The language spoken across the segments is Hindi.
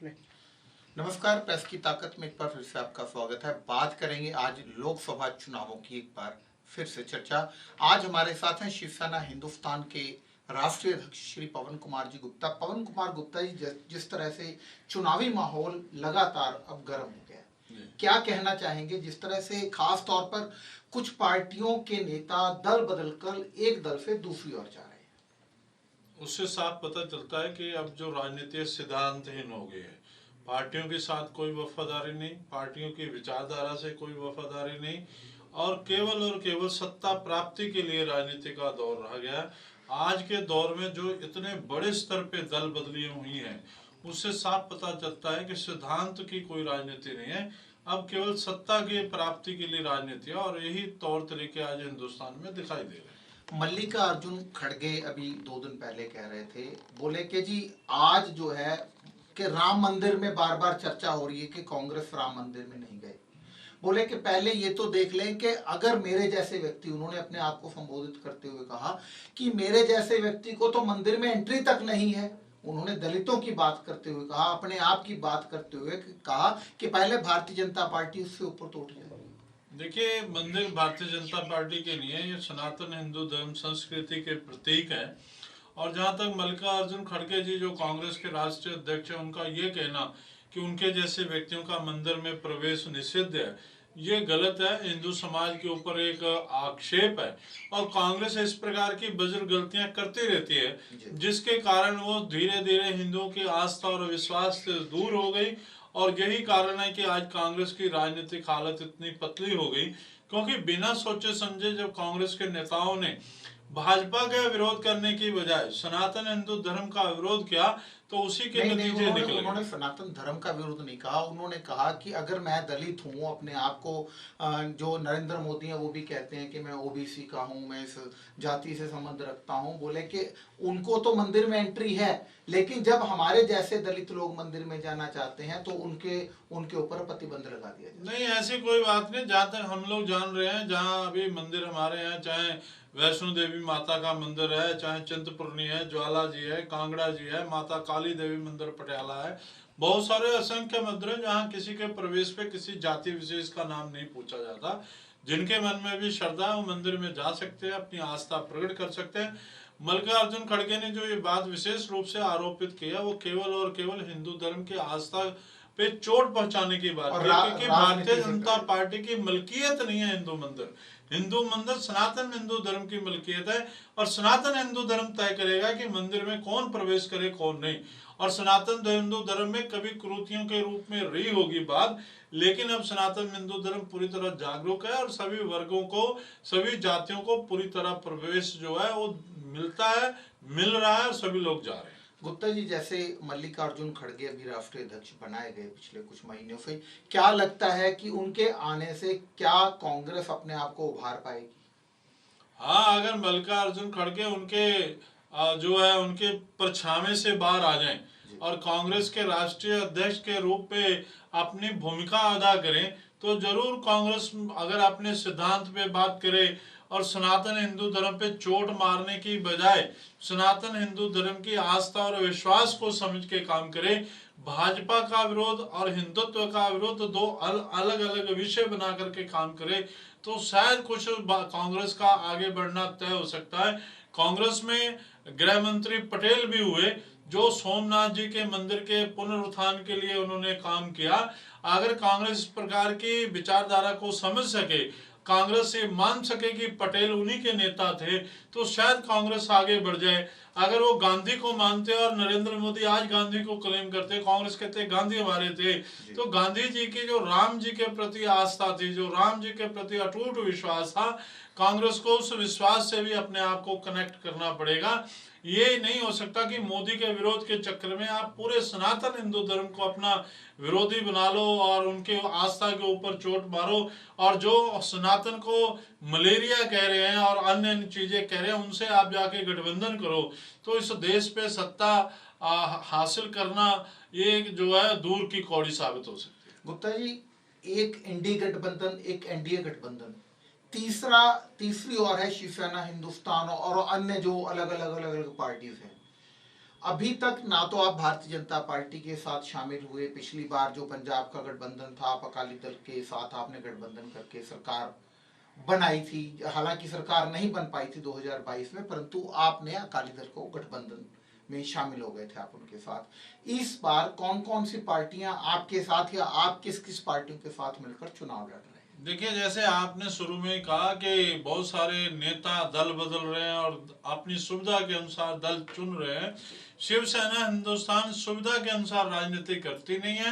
नमस्कार, प्रेस की ताकत में एक बार फिर से आपका स्वागत है। बात करेंगे आज लोकसभा चुनावों की एक बार फिर से चर्चा। आज हमारे साथ हैं शिवसेना हिंदुस्तान के राष्ट्रीय अध्यक्ष श्री पवन कुमार जी गुप्ता। पवन कुमार गुप्ता जी, जिस तरह से चुनावी माहौल लगातार अब गर्म हो गया है, क्या कहना चाहेंगे? जिस तरह से खास तौर पर कुछ पार्टियों के नेता दल बदलकर एक दल से दूसरी ओर जा रहे हैं, उससे साफ पता चलता है कि अब जो राजनीति सिद्धांतहीन हो गई है। पार्टियों के साथ कोई वफादारी नहीं, पार्टियों की विचारधारा से कोई वफादारी नहीं, और केवल सत्ता प्राप्ति के लिए राजनीति का दौर रह गया। आज के दौर में जो इतने बड़े स्तर पे दल बदलियां हुई हैं, उससे साफ पता चलता है कि सिद्धांत की कोई राजनीति नहीं है। अब केवल सत्ता की प्राप्ति के लिए राजनीति है, और यही तौर तरीके आज हिंदुस्तान में दिखाई दे रहे हैं। मल्लिकार्जुन खड़गे अभी 2 दिन पहले कह रहे थे, बोले कि जी आज जो है कि राम मंदिर में बार बार चर्चा हो रही है कि कांग्रेस राम मंदिर में नहीं गए। बोले कि पहले ये तो देख लें कि अगर मेरे जैसे व्यक्ति, उन्होंने अपने आप को संबोधित करते हुए कहा कि मेरे जैसे व्यक्ति को तो मंदिर में एंट्री तक नहीं है। उन्होंने दलितों की बात करते हुए कहा, अपने आप की बात करते हुए कहा कि पहले भारतीय जनता पार्टी उससे ऊपर तो उठ जाए। देखिए, मंदिर भारतीय जनता पार्टी के लिए ये सनातन हिंदू धर्म संस्कृति के प्रतीक है। और जहां तक मल्लिकार्जुन खड़गे जी जो कांग्रेस के राष्ट्रीय अध्यक्ष हैं, उनका ये कहना कि उनके जैसे व्यक्तियों का मंदिर में प्रवेश निषिद्ध है, ये गलत है। हिंदू समाज के ऊपर एक आक्षेप है, और कांग्रेस इस प्रकार की बजर गलतियां करती रहती है, जिसके कारण वो धीरे धीरे हिंदुओं की आस्था और विश्वास से दूर हो गई। और यही कारण है कि आज कांग्रेस की राजनीतिक हालत इतनी पतली हो गई, क्योंकि बिना सोचे समझे जब कांग्रेस के नेताओं ने भाजपा का विरोध करने की बजाय सनातन हिंदू धर्म का विरोध किया, तो उसी के नतीजे निकले। उन्होंने सनातन धर्म का विरोध नहीं कहा। उन्होंने कहा कि अगर मैं दलित हूँ, अपने आप को जो नरेंद्र मोदी हैं वो भी कहते हैं कि मैं ओबीसी का हूँ, मैं इस जाति से संबंध रखता हूँ। बोले कि उनको तो मंदिर में एंट्री है, लेकिन जब हमारे जैसे दलित लोग मंदिर में जाना चाहते हैं तो उनके ऊपर प्रतिबंध लगा दिया जाए। नहीं, ऐसी कोई बात नहीं। जहाँ तक हम लोग जान रहे हैं, जहाँ अभी मंदिर हमारे यहाँ, चाहे वैष्णो देवी माता का मंदिर है, चाहे चिंतपूर्णी है, ज्वाला जी है, कांगड़ा जी है, माता काली देवी मंदिर पटियाला है, बहुत सारे असंख्य मंदिर हैं जहाँ किसी के प्रवेश पे किसी जाति विशेष का नाम नहीं पूछा जाता। जिनके मन में भी श्रद्धा है वो मंदिर में जा सकते हैं, अपनी आस्था प्रकट कर सकते हैं। मल्लिकार्जुन खड़गे ने जो ये बात विशेष रूप से आरोपित किया, वो केवल और केवल हिंदू धर्म की आस्था पे चोट पहुंचाने की बात है, क्योंकि भारतीय जनता पार्टी की मलकियत नहीं है हिंदू मंदिर। हिंदू मंदिर सनातन हिंदू धर्म की मलकियत है, और सनातन हिंदू धर्म तय करेगा कि मंदिर में कौन प्रवेश करे कौन नहीं। और सनातन हिंदू धर्म में कभी कुरीतियों के रूप में रही होगी बात, लेकिन अब सनातन हिंदू धर्म पूरी तरह जागरूक है, और सभी वर्गों को, सभी जातियों को पूरी तरह प्रवेश जो है वो मिलता है, मिल रहा है, और सभी लोग जा रहे हैं। गुप्ता जी, जैसे मल्लिकार्जुन खड़गे अभी राष्ट्रीय अध्यक्ष बनाए गए पिछले कुछ महीनों से, क्या लगता है कि उनके आने से क्या कांग्रेस अपने आप को उभार पाएगी? हाँ, अगर मल्लिकार्जुन खड़गे उनके जो है उनके परछावे से बाहर आ जाएं और कांग्रेस के राष्ट्रीय अध्यक्ष के रूप में अपनी भूमिका अदा करें, तो जरूर कांग्रेस अगर अपने सिद्धांत पे बात करे और सनातन हिंदू धर्म पे चोट मारने की बजाय सनातन हिंदू धर्म की आस्था और विश्वास को समझ के काम करे, भाजपा का विरोध और हिंदुत्व का विरोध दो अलग अलग विषय बना करके काम करे, तो शायद कुछ कांग्रेस का आगे बढ़ना तय हो सकता है। कांग्रेस में गृह मंत्री पटेल भी हुए, जो सोमनाथ जी के मंदिर के पुनरुत्थान के लिए उन्होंने काम किया। अगर कांग्रेस इस प्रकार की विचारधारा को समझ सके, कांग्रेस से मान सके कि पटेल उन्हीं के नेता थे, तो शायद कांग्रेस आगे बढ़ जाए। अगर वो गांधी को मानते और नरेंद्र मोदी आज गांधी को क्लेम करते, कांग्रेस कहते गांधी हमारे थे, तो गांधी जी की जो राम जी के प्रति आस्था थी, जो राम जी के प्रति अटूट विश्वास था, कांग्रेस को उस विश्वास से भी अपने आप को कनेक्ट करना पड़ेगा। ये नहीं हो सकता कि मोदी के विरोध के चक्कर में आप पूरे सनातन हिंदू धर्म को अपना विरोधी बना लो और उनके आस्था के ऊपर चोट मारो, और जो सनातन को मलेरिया कह रहे हैं और अन्य चीजें कह रहे हैं, उनसे आप जाके गठबंधन करो, तो इस देश पे सत्ता हासिल करना ये जो है दूर की कौड़ी साबित हो सकती है। गुप्ता जी, एक इंडी गठबंधन, एक एनडीए गठबंधन, तीसरी ओर है शिवसेना हिंदुस्तान और अन्य जो अलग अलग पार्टीज हैं। अभी तक ना तो आप भारतीय जनता पार्टी के साथ शामिल हुए, पिछली बार जो पंजाब का गठबंधन था, आप अकाली दल के साथ आपने गठबंधन करके सरकार बनाई थी। हालांकि सरकार नहीं बन पाई थी 2022 में, परंतु आपने अकाली दल को गठबंधन में शामिल हो गए थे आप उनके साथ। इस बार कौन कौन सी पार्टियां आपके साथ, या आप किस किस पार्टियों के साथ मिलकर चुनाव लड़ रहे हैं? देखिए, जैसे आपने शुरू में कहा कि बहुत सारे नेता दल बदल रहे हैं और अपनी सुविधा के अनुसार दल चुन रहे हैं। शिवसेना हिंदुस्तान सुविधा के अनुसार राजनीति करती नहीं है,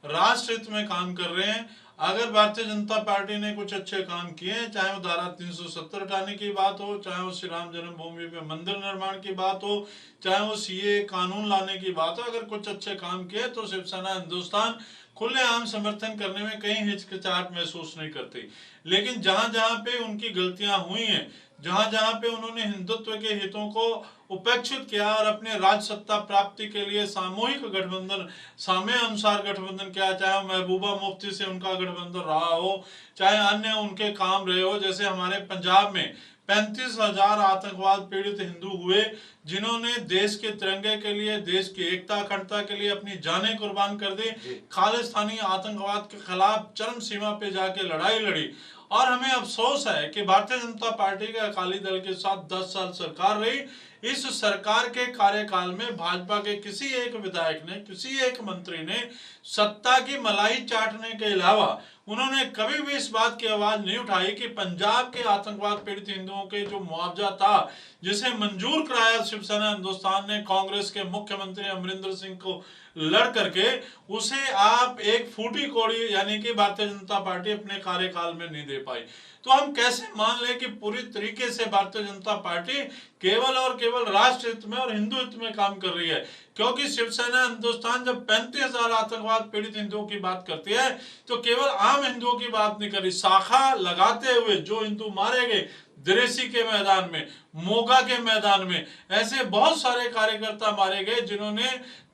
राष्ट्र हित में काम कर रहे हैं। अगर भारतीय जनता पार्टी ने कुछ अच्छे काम किए, चाहे वो धारा 370 हटाने की बात हो, चाहे वो श्री राम जन्मभूमि पे मंदिर निर्माण की बात हो, चाहे वो सीए कानून लाने की बात हो, अगर कुछ अच्छे काम किए तो शिवसेना हिंदुस्तान खुलेआम समर्थन करने में कहीं हिचकिचाहट महसूस नहीं करती। लेकिन जहां जहां पे उनकी गलतियां हुई हैं, जहां जहां पे उन्होंने हिंदुत्व के हितों को उपेक्षित किया और अपने राज सत्ता प्राप्ति के लिए सामूहिक गठबंधन, समय अनुसार गठबंधन किया, चाहे महबूबा मुफ्ती से उनका गठबंधन रहा हो, चाहे अन्य उनके काम रहे हो। जैसे हमारे पंजाब में 35,000 आतंकवाद पीड़ित हिंदू हुए, जिन्होंने देश के तिरंगे के लिए, देश की एकता अखंडता के लिए अपनी जानें कुर्बान कर दी, खालिस्तानी आतंकवाद के खिलाफ चरम सीमा पे जाके लड़ाई लड़ी। और हमें अफसोस है कि भारतीय जनता पार्टी के अकाली दल के साथ 10 साल सरकार रही। इस सरकार के कार्यकाल में भाजपा के किसी एक विधायक ने, किसी एक मंत्री ने सत्ता की मलाई चाटने के अलावा उन्होंने कभी भी इस बात की आवाज नहीं उठाई कि पंजाब के आतंकवाद पीड़ित हिंदुओं के जो मुआवजा था, जिसे मंजूर कराया शिवसेना हिंदुस्तान ने कांग्रेस के मुख्यमंत्री अमरिंदर सिंह को लड़ करके, उसे आप एक फूटी कौड़ी यानी कि भारतीय जनता पार्टी अपने कार्यकाल में नहीं दे पाई। तो हम कैसे मान लें कि पूरी तरीके से भारतीय जनता पार्टी केवल और केवल राष्ट्र हित में और हिंदू हित में काम कर रही है? क्योंकि शिवसेना हिंदुस्तान जब 35,000 आतंकवाद पीड़ित हिंदुओं की बात करती है तो केवल आम हिंदुओं की बात नहीं कर रही। शाखा लगाते हुए जो हिंदू मारे गए द्रेसी के मैदान में, मोगा के मैदान में, ऐसे बहुत सारे कार्यकर्ता मारे गए जिन्होंने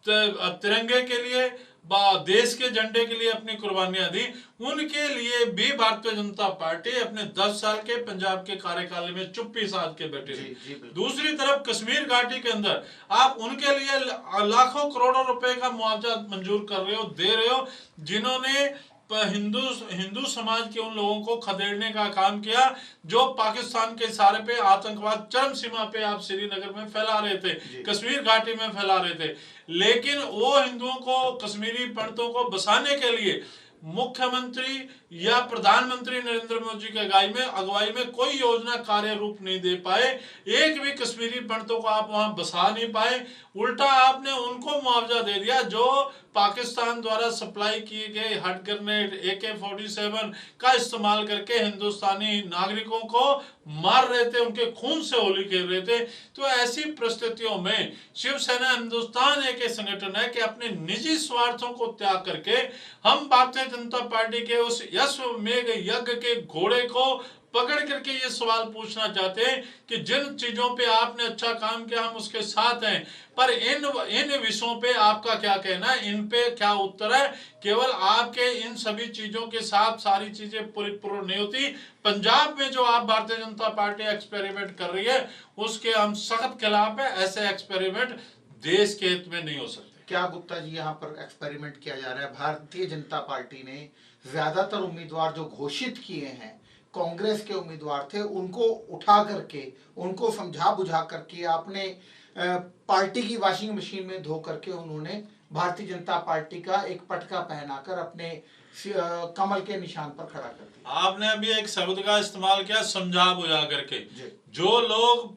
तिरंगे के लिए, देश के झंडे के लिए अपनी कुर्बानियां दी। उनके लिए भी भारतीय जनता पार्टी अपने 10 साल के पंजाब के कार्यकाल में चुप्पी साध के बैठी रही। दूसरी तरफ कश्मीर घाटी के अंदर आप उनके लिए लाखों करोड़ों रुपए का मुआवजा मंजूर कर रहे हो, दे रहे हो, जिन्होंने हिंदू समाज के उन लोगों को खदेड़ने का काम किया जो पाकिस्तान के इशारे पे आतंकवाद चरम सीमा पे आप श्रीनगर में फैला रहे थे, कश्मीर घाटी में फैला रहे थे। लेकिन वो हिंदुओं को, कश्मीरी पंडितों को बसाने के लिए मुख्यमंत्री या प्रधानमंत्री नरेंद्र मोदी की अगुवाई में कोई योजना कार्य रूप नहीं दे पाए। एक भी कश्मीरी पंडितों को आप वहां बसा नहीं पाए। उल्टा आपने उनको मुआवजा दे दिया जो पाकिस्तान द्वारा सप्लाई किए गए हट ग्रेनेड, AK-47 का इस्तेमाल करके हिंदुस्तानी नागरिकों को मार रहे थे, उनके खून से होली खेल रहे थे। तो ऐसी परिस्थितियों में शिवसेना हिंदुस्तान एक संगठन है कि अपने निजी स्वार्थों को त्याग करके हम भारतीय जनता पार्टी के उस अश्वमेध यज्ञ के घोड़े को पकड़ करके ये सवाल पूछना चाहते हैं कि जिन चीजों पे आपने अच्छा काम किया हम उसके साथ हैं, पर इन विषयों पे आपका क्या कहना है, इन पे क्या उत्तर है? केवल आपके इन सभी चीजों के साथ सारी चीजें परिपूर्ण नहीं होती। पंजाब में जो आप भारतीय जनता पार्टी एक्सपेरिमेंट कर रही है उसके हम सख्त खिलाफ है। ऐसे एक्सपेरिमेंट देश के हित में नहीं हो सकते। क्या गुप्ता जी यहाँ पर एक्सपेरिमेंट किया जा रहा है? भारतीय जनता पार्टी ने ज्यादातर उम्मीदवार जो घोषित किए हैं कांग्रेस के उम्मीदवार थे, उनको उठा करके, उनको समझा बुझा करके अपने पार्टी की वॉशिंग मशीन में धो करके उन्होंने भारतीय जनता पार्टी का एक पटका पहनाकर अपने कमल के निशान पर खड़ा कर दिया। आपने अभी एक शब्द का इस्तेमाल किया, समझा बुझा करके। जो लोग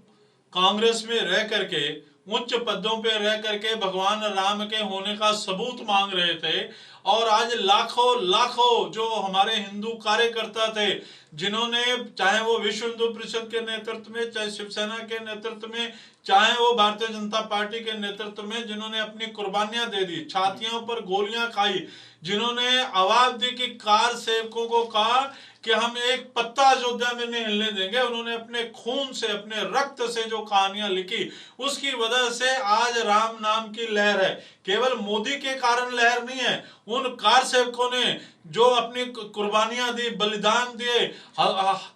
कांग्रेस में रह करके, उच्च पदों पे रह करके भगवान राम के होने का सबूत मांग रहे थे, और आज लाखों लाखों जो हमारे हिंदू कार्यकर्ता थे, जिन्होंने चाहे वो विश्व हिंदू परिषद के नेतृत्व में, चाहे शिवसेना के नेतृत्व में, चाहे वो भारतीय जनता पार्टी के नेतृत्व में, जिन्होंने अपनी कुर्बानियां दे दी, छातियों पर गोलियां खाई, जिन्होंने आवाज दी कि कार सेवकों को कहा कि हम एक पत्ता अयोध्या में नहीं हिलने देंगे, उन्होंने अपने खून से, अपने रक्त से जो कहानियां लिखी, उसकी वजह से आज राम नाम की लहर है। केवल मोदी के कारण लहर नहीं है, उन कार सेवकों ने जो अपनी कुर्बानियां दी, बलिदान दिए,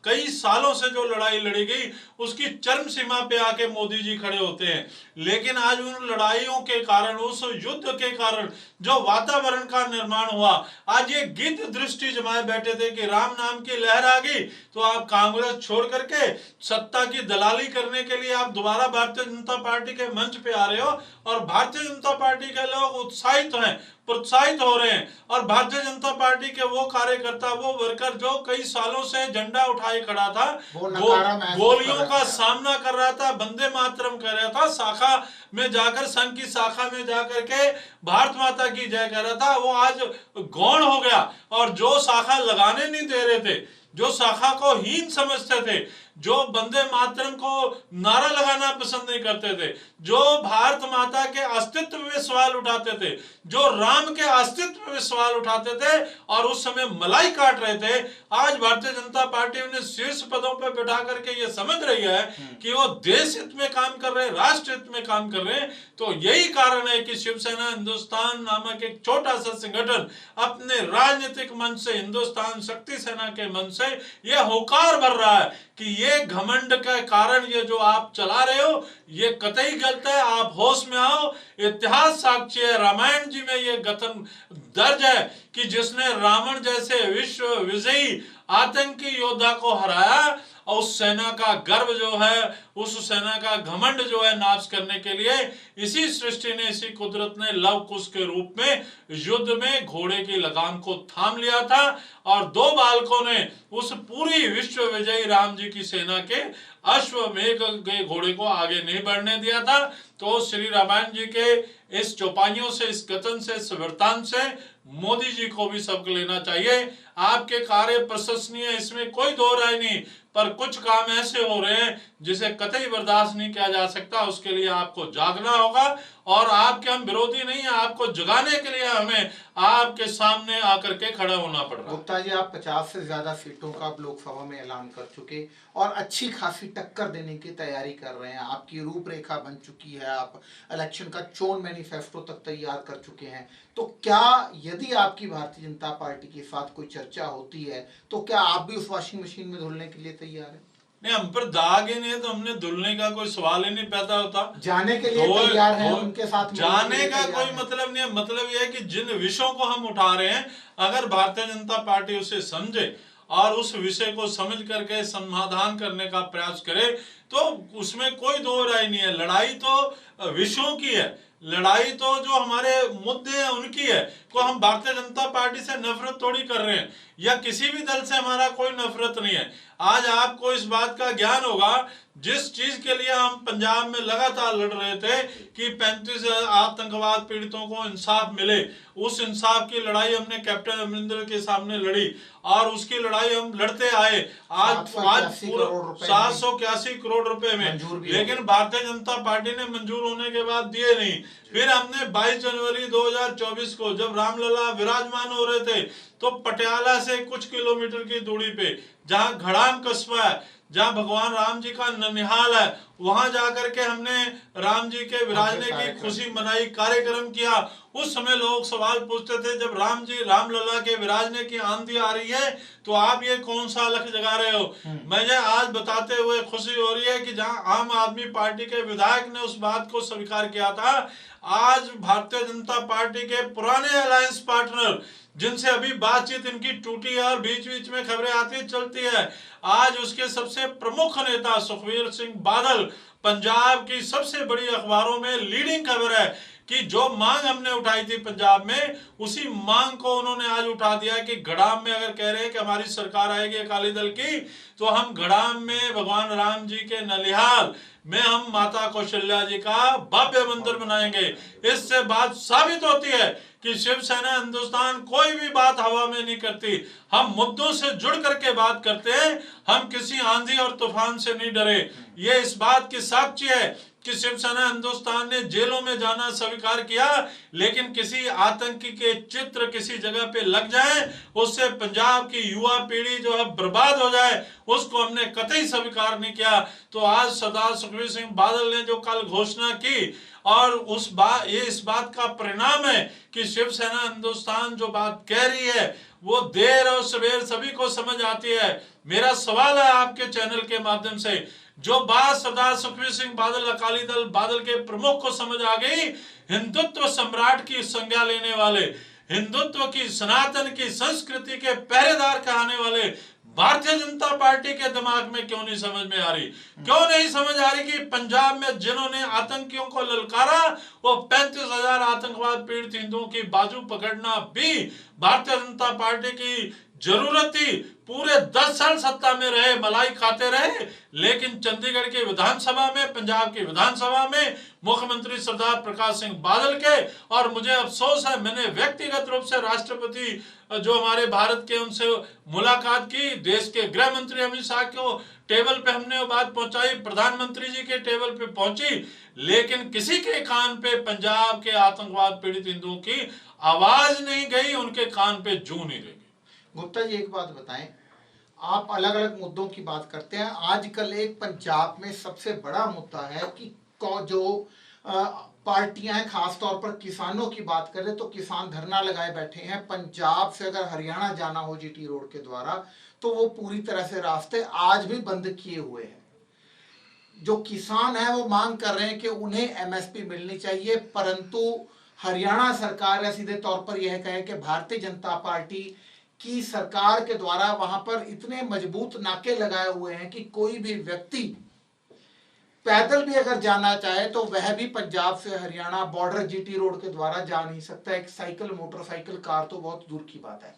कई सालों से जो लड़ाई लड़ी गई, उसकी चरम सीमा पे आके मोदी जी खड़े होते हैं। लेकिन आज उन लड़ाइयों के कारण, उस युद्ध के कारण जो वातावरण का निर्माण हुआ, आज ये गिद्ध दृष्टि जमाए बैठे थे कि राम नाम की लहर आ गई तो आप कांग्रेस छोड़ करके सत्ता की दलाली करने के लिए आप दोबारा भारतीय जनता पार्टी के मंच पे आ रहे हो, और भारतीय जनता पार्टी के लोग उत्साहित हैं, प्रोत्साहित हो रहे हैं। और भारतीय जनता पार्टी के वो कार्यकर्ता, वो वर्कर जो कई सालों से झंडा उठाए खड़ा था, गोलियों का सामना कर रहा था, वंदे मातरम कर रहा था, शाखा में जाकर, संघ की शाखा में जाकर के भारत माता की जय कर रहा था, वो आज गौण हो गया। और जो शाखा लगाने नहीं दे रहे थे, जो शाखा को हीन समझते थे, जो वंदे मातरम को नारा लगाना पसंद नहीं करते थे, जो भारत माता के अस्तित्व में सवाल उठाते थे, जो राम के अस्तित्व में सवाल उठाते थे और उस समय मलाई काट रहे थे, आज भारतीय जनता पार्टी उन्हें शीर्ष पदों पर बैठा करके ये समझ रही है कि वो देश हित में काम कर रहे हैं, राष्ट्र हित में काम कर रहे हैं। तो यही कारण है कि शिवसेना हिंदुस्तान नामक एक छोटा सा संगठन अपने राजनीतिक मंच से, हिंदुस्तान शक्ति सेना के मंच से यह होकार भर रहा है कि ये घमंड के कारण ये जो आप चला रहे हो ये कतई गलत है, आप होश में आओ। इतिहास साक्षी है, रामायण जी में ये कथन दर्ज है कि जिसने रावण जैसे विश्व विजयी आतंकी योद्धा को हराया, और उस सेना का गर्व जो है, उस सेना का घमंड जो है नाश करने के लिए इसी सृष्टि ने, इसी कुदरत ने लव कुश के रूप में युद्ध में घोड़े की लगाम को थाम लिया था, और दो बालकों ने उस पूरी विश्व विजयी राम जी की सेना के अश्वमेघ के घोड़े को आगे नहीं बढ़ने दिया था। तो श्री रामायण जी के इस चौपाइयों से, इस कथन से, इस वृत्तांत से मोदी जी को भी सबक लेना चाहिए। आपके कार्य प्रशंसनीय, इसमें कोई दो राय नहीं, पर कुछ काम ऐसे हो रहे हैं जिसे कतई बर्दाश्त नहीं किया जा सकता। उसके लिए आपको जागना होगा, और आपके हम विरोधी नहीं है, आपको जगाने के लिए हमें आपके सामने आकर के खड़ा होना पड़ रहा है। गुप्ता जी, आप 50 से ज्यादा सीटों का आप लोकसभा में ऐलान कर चुके और अच्छी खासी टक्कर देने की तैयारी कर रहे हैं, आपकी रूपरेखा बन चुकी है, आप इलेक्शन का चोन मैनिफेस्टो तक तैयार कर चुके हैं। तो क्या यदि आपकी भारतीय जनता पार्टी के साथ कोई चर्चा होती है तो क्या आप भी उस वॉशिंग मशीन में धुलने के लिए तैयार हैं? नहीं, हम पर दाग ही नहीं है तो हमने धुलने का कोई सवाल ही नहीं पैदा होता। जाने के लिए तैयार हैं, उनके साथ जाने का कोई मतलब नहीं है। मतलब यह है कि जिन विषयों को हम उठा रहे हैं, अगर भारतीय जनता पार्टी उसे समझे और उस विषय को समझ करके समाधान करने का प्रयास करे तो उसमें कोई दो राय नहीं है। लड़ाई तो विषयों की है, लड़ाई तो जो हमारे मुद्दे हैं उनकी है। को हम भारतीय जनता पार्टी से नफरत थोड़ी कर रहे हैं, या किसी भी दल से हमारा कोई नफरत नहीं है। आज आपको इस बात का ज्ञान होगा, जिस चीज के लिए हम पंजाब में लगातार लड़ रहे थे कि 35 आतंकवाद पीड़ितों को इंसाफ मिले, उस इंसाफ की लड़ाई हमने कैप्टन अमरिंदर के सामने लड़ी, और उसकी लड़ाई हम लड़ते आए। आज 781 करोड़ रुपए में, लेकिन भारतीय जनता पार्टी ने मंजूर होने के बाद दिए नहीं। फिर हमने 22 जनवरी 2024 को जब रामलला विराजमान हो रहे थे, तो पटियाला से कुछ किलोमीटर की दूरी पे जहां घड़ाम कस्बा है, जहां भगवान राम जी का ननिहाल है, वहां जाकर के हमने राम जी के विराजने की खुशी मनाई, कार्यक्रम किया। उस समय लोग सवाल पूछते थे, जब राम जी, रामलला के विराजने की आंधी आ रही है तो आप ये कौन सा अलख जगा रहे हो। मुझे आज बताते हुए खुशी हो रही है कि जहां आम आदमी पार्टी के विधायक ने उस बात को स्वीकार किया था, आज भारतीय जनता पार्टी के पुराने अलायंस पार्टनर जिनसे अभी बातचीत इनकी टूटी है और बीच बीच में खबरें आती चलती है, आज उसके सबसे प्रमुख नेता सुखबीर सिंह बादल, पंजाब की सबसे बड़ी अखबारों में लीडिंग खबर है कि जो मांग हमने उठाई थी पंजाब में, उसी मांग को उन्होंने आज उठा दिया कि घड़ाम में अगर कह रहे हैं कि हमारी सरकार आएगी अकाली दल की, तो हम घड़ाम में भगवान राम जी के ननिहाल में हम माता कौशल्या जी का भव्य मंदिर बनाएंगे। इससे बात साबित होती है कि शिवसेना हिंदुस्तान कोई भी बात हवा में नहीं करती, हम मुद्दों से जुड़ करके बात करते हैं, हम किसी आंधी और तूफान से नहीं डरे। ये इस बात की साक्षी है कि शिवसेना हिंदुस्तान ने जेलों में जाना स्वीकार किया, लेकिन किसी आतंकी के चित्र किसी जगह पे लग जाए, उससे पंजाब की युवा पीढ़ी जो है बर्बाद हो जाए, उसको हमने कतई स्वीकार नहीं किया। तो आज सरदार सुखबीर सिंह बादल ने जो कल घोषणा की, और ये इस बात का परिणाम है कि शिवसेना हिंदुस्तान जो बात कह रही है वो देर और सवेर सभी को समझ आती है। मेरा सवाल है आपके चैनल के माध्यम से, जो बात सरदार सुखबीर सिंह बादल अकाली दल बादल के प्रमुख को समझ आ गई, हिंदुत्व सम्राट की संज्ञा लेने वाले, हिंदुत्व की सनातन की संस्कृति के पहरेदार कहने वाले भारतीय जनता पार्टी के दिमाग में क्यों नहीं समझ में आ रही? क्यों नहीं समझ आ रही कि पंजाब में जिन्होंने आतंकियों को ललकारा, वो 35,000 आतंकवाद पीड़ित हिंदुओं की बाजू पकड़ना भी भारतीय जनता पार्टी की जरूरत थी। पूरे 10 साल सत्ता में रहे, मलाई खाते रहे, लेकिन चंडीगढ़ की विधानसभा में, पंजाब की विधानसभा में मुख्यमंत्री सरदार प्रकाश सिंह बादल के, और मुझे अफसोस है मैंने व्यक्तिगत रूप से राष्ट्रपति जो हमारे भारत के, उनसे मुलाकात की, देश के गृह मंत्री अमित शाह को टेबल पे हमने वो बात पहुंचाई, प्रधानमंत्री जी के टेबल पे पहुंची, लेकिन किसी के कान पे पंजाब के आतंकवाद पीड़ित हिंदुओं की आवाज नहीं गई, उनके कान पे जू नहीं गई। गुप्ता जी एक बात बताएं, आप अलग अलग मुद्दों की बात करते हैं, आजकल एक पंजाब में सबसे बड़ा मुद्दा है कि जो पार्टियां हैं, खासतौर पर किसानों की बात करें तो किसान धरना लगाए बैठे हैं। पंजाब से अगर हरियाणा जाना हो जीटी रोड के द्वारा तो वो पूरी तरह से रास्ते आज भी बंद किए हुए हैं। जो किसान है वो मांग कर रहे हैं कि उन्हें एमएसपी मिलनी चाहिए, परंतु हरियाणा सरकार या सीधे तौर पर यह कहे कि भारतीय जनता पार्टी की सरकार के द्वारा वहां पर इतने मजबूत नाके लगाए हुए हैं कि कोई भी व्यक्ति पैदल भी अगर जाना चाहे तो वह भी पंजाब से हरियाणा बॉर्डर जीटी रोड के द्वारा जा नहीं सकता। एक साइकिल, मोटरसाइकिल, कार तो बहुत दूर की बात है।